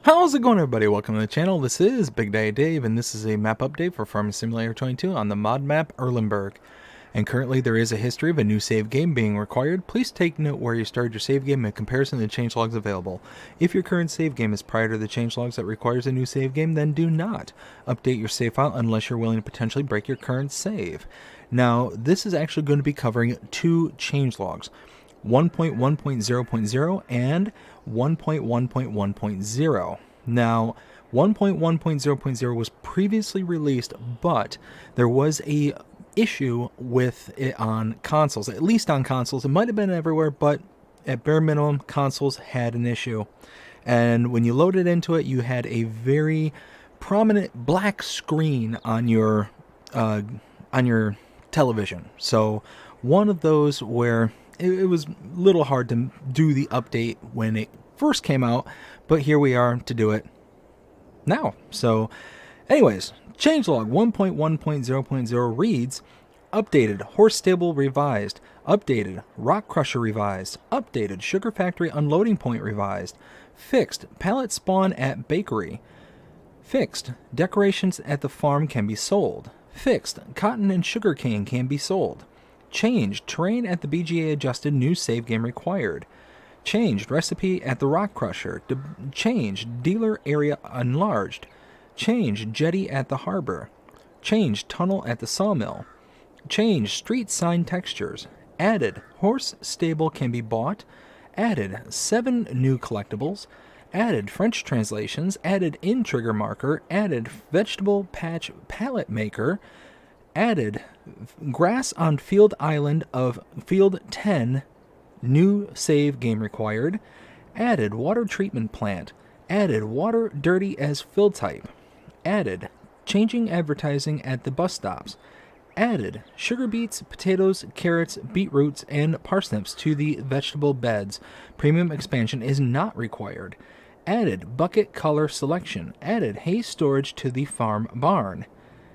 How's it going, everybody? Welcome to the channel. This is Big Daddy Dave, and this is a map update for Farming Simulator 22 on the mod map Erlenberg. And currently there is a history of a new save game being required. Please take note where you started your save game in comparison to the changelogs available. If your current save game is prior to the changelogs that requires a new save game, then do not update your save file unless you're willing to potentially break your current save. Now, this is actually going to be covering two changelogs. 1.1.0.0 and 1.1.1.0. Now, 1.1.0.0 was previously released, but there was a issue with it on consoles, at least on consoles. It might have been everywhere, but at bare minimum, consoles had an issue. And when you loaded into it, you had a very prominent black screen on your television. So one of those where it was a little hard to do the update when it first came out, but here we are to do it now. So anyways, changelog 1.1.0.0 reads: updated horse stable revised, updated rock crusher revised, updated sugar factory unloading point revised, fixed pallet spawn at bakery, fixed decorations at the farm can be sold, fixed cotton and sugar cane can be sold, changed terrain at the BGA adjusted, new save game required, changed recipe at the rock crusher, changed dealer area enlarged, changed jetty at the harbor, changed tunnel at the sawmill, changed street sign textures, added horse stable can be bought, added 7 new collectibles, added French translations, added in trigger marker, added vegetable patch pallet maker, added grass on field island of field 10, new save game required, added water treatment plant, added water dirty as fill type, added changing advertising at the bus stops, added sugar beets, potatoes, carrots, beetroots, and parsnips to the vegetable beds. Premium expansion is not required. Added bucket color selection, added hay storage to the farm barn.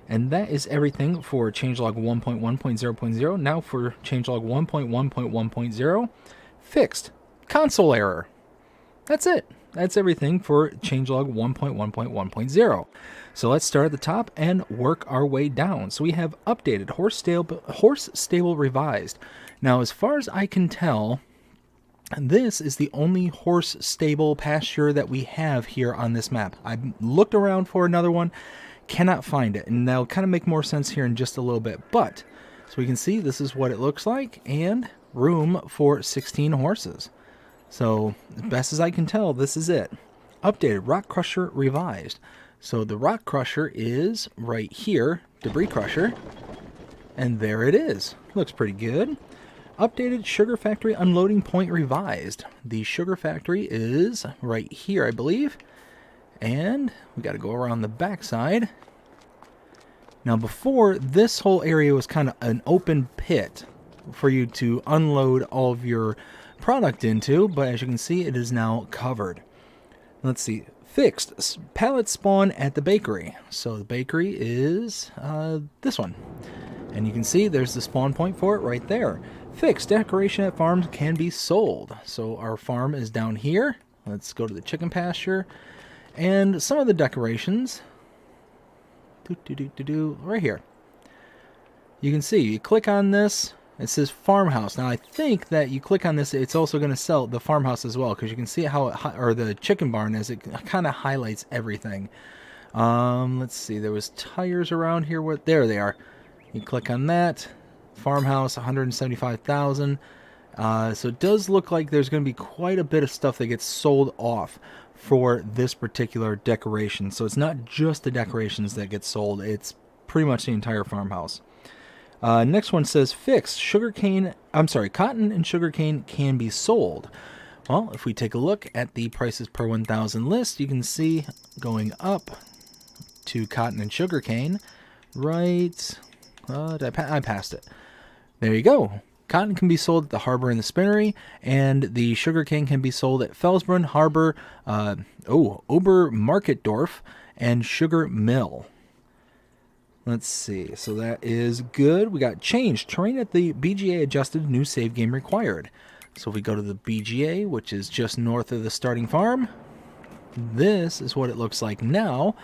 And that is everything for changelog 1.1.0.0. Now for changelog 1.1.1.0, fixed console error. That's it. That's everything for changelog 1.1.1.0. So let's start at the top and work our way down. So we have updated horse stable revised. Now, as far as I can tell, this is the only horse stable pasture that we have here on this map. I looked around for another one, cannot find it, and that'll kind of make more sense here in just a little bit. But so we can see this is what it looks like, and room for 16 horses. So as best as I can tell, this is it. Updated rock crusher revised. So the rock crusher is right here, debris crusher, and there it is. Looks pretty good. Updated sugar factory unloading point revised. The sugar factory is right here, I believe. And we got to go around the backside. Now, before, this whole area was kind of an open pit for you to unload all of your product into, but as you can see, it is now covered. Let's see. Fixed pallet spawn at the bakery. So the bakery is this one. And you can see there's the spawn point for it right there. Fixed decoration at farms can be sold. So our farm is down here. Let's go to the chicken pasture. And some of the decorations, right here. You can see, you click on this, it says farmhouse. Now I think that you click on this, it's also going to sell the farmhouse as well, because you can see how it, or the chicken barn, as it kind of highlights everything. Let's see, there was tires around here. There they are. You click on that. Farmhouse, 175,000. So it does look like there's going to be quite a bit of stuff that gets sold off for this particular decoration. So it's not just the decorations that get sold, it's pretty much the entire farmhouse. Next one says fixed cotton and sugarcane can be sold. Well, if we take a look at the prices per 1,000 list, you can see going up to cotton and sugarcane, right? I passed it. There you go. Cotton can be sold at the harbor and the spinnery, and the sugarcane can be sold at Felsbrunn, Harbor, Obermarketdorf, and Sugar Mill. Let's see. So that is good. We got changed terrain at the BGA adjusted, new save game required. So if we go to the BGA, which is just north of the starting farm, this is what it looks like now.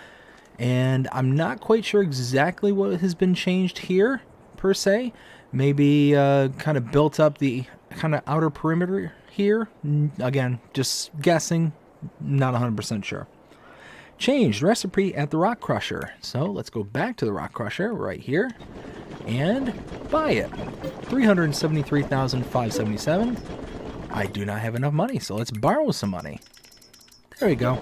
And I'm not quite sure exactly what has been changed here, per se. Maybe kind of built up the kind of outer perimeter here. Again, just guessing, not 100% sure. Changed recipe at the Rock Crusher. So let's go back to the Rock Crusher right here and buy it. 373,577. I do not have enough money, so let's borrow some money. There we go.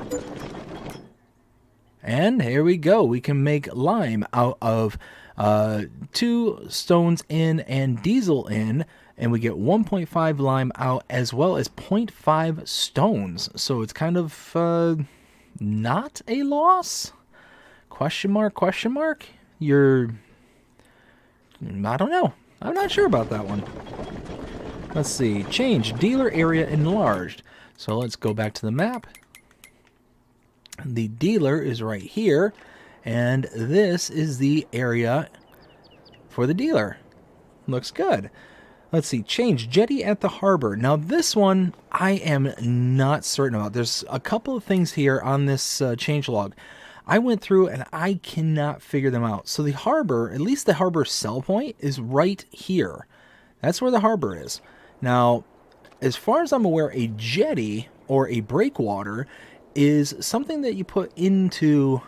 And here we go. We can make lime out of 2 stones in and diesel in, and we get 1.5 lime out as well as 0.5 stones. So it's kind of not a loss? Question mark, question mark? I don't know. I'm not sure about that one. Let's see. Change dealer area enlarged. So let's go back to the map. The dealer is right here, and this is the area for the dealer. Looks good. Let's see, change jetty at the harbor. Now this one I am not certain about. There's a couple of things here on this change log. I went through and I cannot figure them out. So the harbor, at least the harbor sell point, is right here. That's where the harbor is. Now, as far as I'm aware, a jetty or a breakwater is something that you put into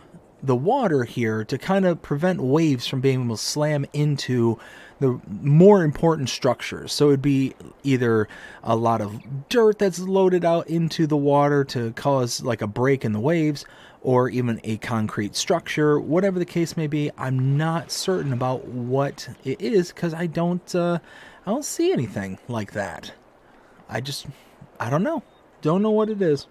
the water here to kind of prevent waves from being able to slam into the more important structures. So it'd be either a lot of dirt that's loaded out into the water to cause like a break in the waves, or even a concrete structure, whatever the case may be. I'm not certain about what it is because I don't see anything like that. I don't know. Don't know what it is.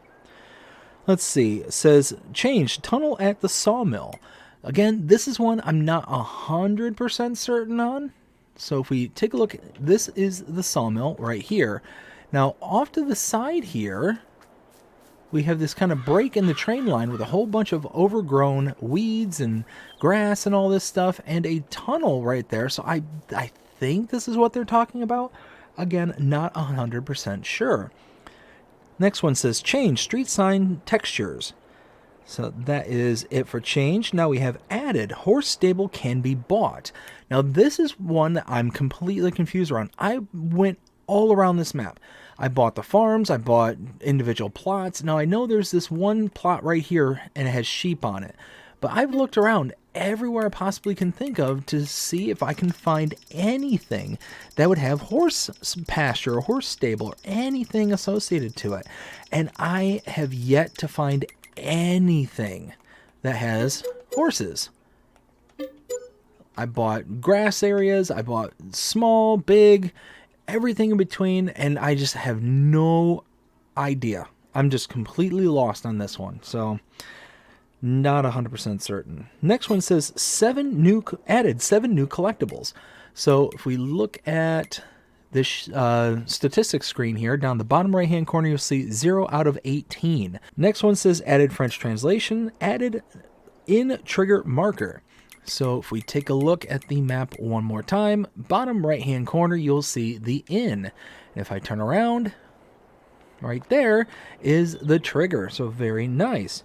Let's see. It says, change tunnel at the sawmill. Again, this is one I'm not 100% certain on. So if we take a look, this is the sawmill right here. Now, off to the side here, we have this kind of break in the train line with a whole bunch of overgrown weeds and grass and all this stuff, and a tunnel right there. So I think this is what they're talking about. Again, not 100% sure. Next one says change street sign textures. So that is it for change. Now we have added horse stable can be bought. Now this is one that I'm completely confused around. I went all around this map. I bought the farms, I bought individual plots. Now I know there's this one plot right here and it has sheep on it. But I've looked around everywhere I possibly can think of to see if I can find anything that would have horse pasture or horse stable or anything associated to it. And I have yet to find anything that has horses. I bought grass areas, I bought small, big, everything in between, and I just have no idea. I'm just completely lost on this one. So not 100% certain. Next one says added 7 new collectibles. So if we look at this statistics screen here, down the bottom right hand corner, you'll see 0 out of 18. Next one says added French translation, added in trigger marker. So if we take a look at the map one more time, bottom right hand corner, you'll see the in. And if I turn around, right there is the trigger. So very nice.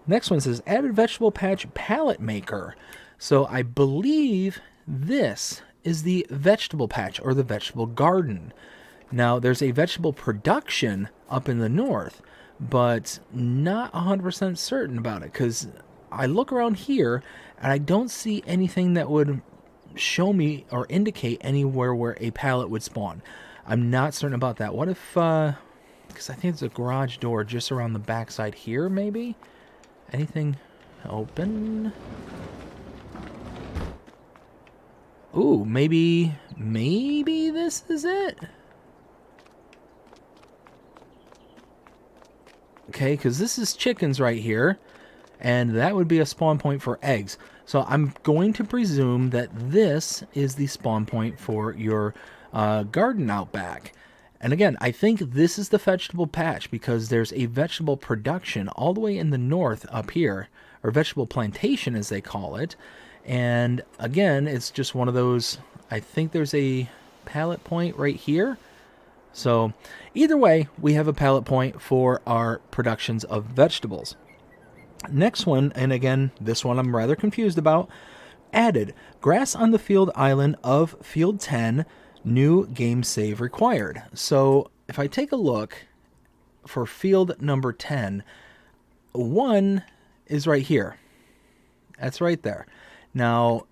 Next one says added vegetable patch palette maker. So I believe this is the vegetable patch or the vegetable garden. Now there's a vegetable production up in the north, but not 100% certain about it because I look around here and I don't see anything that would show me or indicate anywhere where a pallet would spawn. I'm not certain about that. What if, because I think there's a garage door just around the backside here, maybe? Anything open? Ooh, maybe this is it? Okay, because this is chickens right here, and that would be a spawn point for eggs. So I'm going to presume that this is the spawn point for your garden out back. And again, I think this is the vegetable patch because there's a vegetable production all the way in the north up here, or vegetable plantation as they call it. And again, it's just one of those, I think there's a pallet point right here. So either way, we have a pallet point for our productions of vegetables. Next one, and again, this one I'm rather confused about. Added grass on the field island of field 10, new game save required. So if I take a look for field number 10, 1 is right here. That's right there. Now,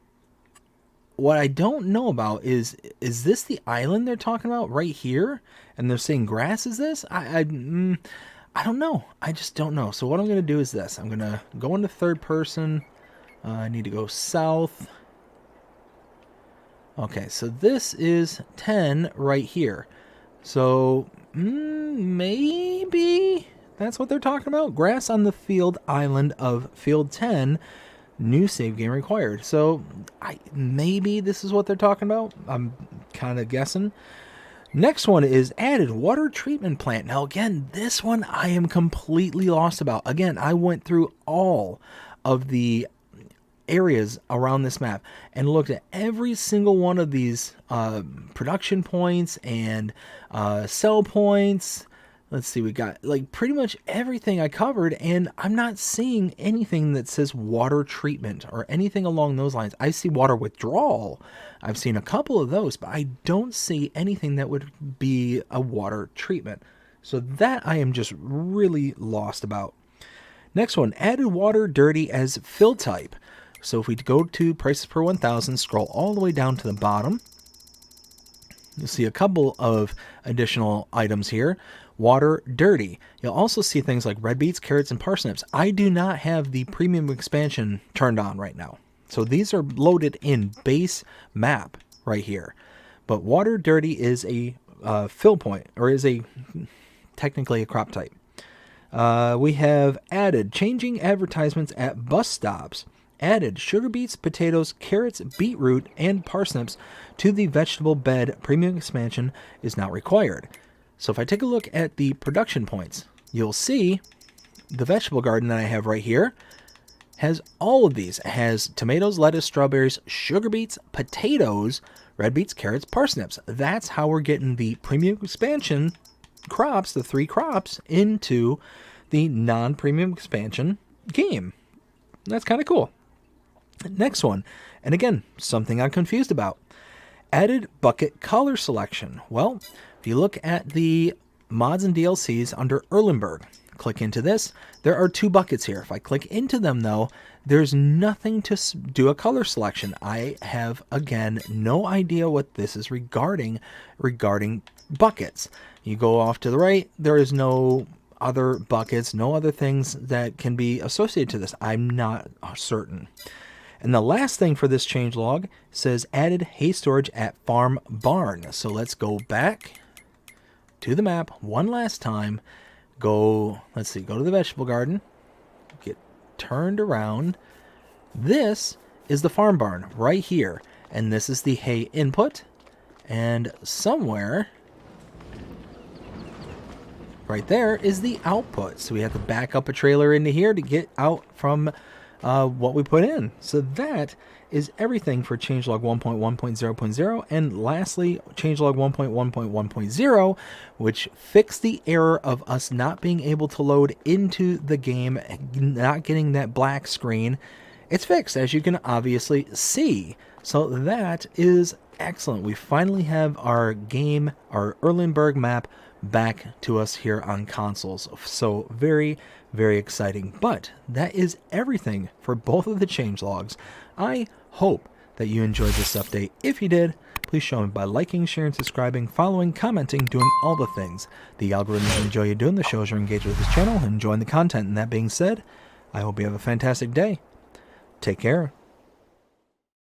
what I don't know about is this the island they're talking about right here? And they're saying grass is this? I don't know. I just don't know. So what I'm going to do is this. I'm going to go into third person. I need to go south. Okay, so this is 10 right here. So maybe that's what they're talking about. Grass on the field island of field 10, new save game required. So maybe this is what they're talking about. I'm kind of guessing. Next one is added water treatment plant. Now again, this one I am completely lost about. Again, I went through all of the areas around this map and looked at every single one of these production points and sell points. Let's see, we got like pretty much everything I covered, and I'm not seeing anything that says water treatment or anything along those lines. I see water withdrawal. I've seen a couple of those, but I don't see anything that would be a water treatment. So that I am just really lost about. Next one, added water dirty as fill type. So if we go to prices per 1,000, scroll all the way down to the bottom, you'll see a couple of additional items here. Water dirty. You'll also see things like red beets, carrots, and parsnips. I do not have the premium expansion turned on right now. So these are loaded in base map right here. But water dirty is a fill point, or is technically a crop type. We have added changing advertisements at bus stops. Added sugar beets, potatoes, carrots, beetroot, and parsnips to the vegetable bed. Premium expansion is not required. So if I take a look at the production points, you'll see the vegetable garden that I have right here has all of these. It has tomatoes, lettuce, strawberries, sugar beets, potatoes, red beets, carrots, parsnips. That's how we're getting the premium expansion crops, the 3 crops, into the non-premium expansion game. That's kind of cool. Next one, and again, something I'm confused about. Added bucket color selection. Well, if you look at the mods and DLCs under Erlenberg, click into this, there are 2 buckets here. If I click into them though, there's nothing to do a color selection. I have, again, no idea what this is regarding buckets. You go off to the right, there is no other buckets, no other things that can be associated to this. I'm not certain. And the last thing for this changelog says added hay storage at farm barn. So let's go back to the map one last time. Let's see, go to the vegetable garden, get turned around. This is the farm barn right here. And this is the hay input. And somewhere right there is the output. So we have to back up a trailer into here to get out from what we put in. So that is everything for changelog 1.1.0.0, and lastly, changelog 1.1.1.0, which fixed the error of us not being able to load into the game, not getting that black screen. It's fixed, as you can obviously see. So that is excellent. We finally have our game, our Erlenberg map, back to us here on consoles. So very, very exciting. But that is everything for both of the changelogs. I hope that you enjoyed this update. If you did, please show me by liking, sharing, subscribing, following, commenting, doing all the things the algorithms enjoy you doing. The shows you're engaged with this channel and enjoying the content. And that being said, I hope you have a fantastic day. Take care.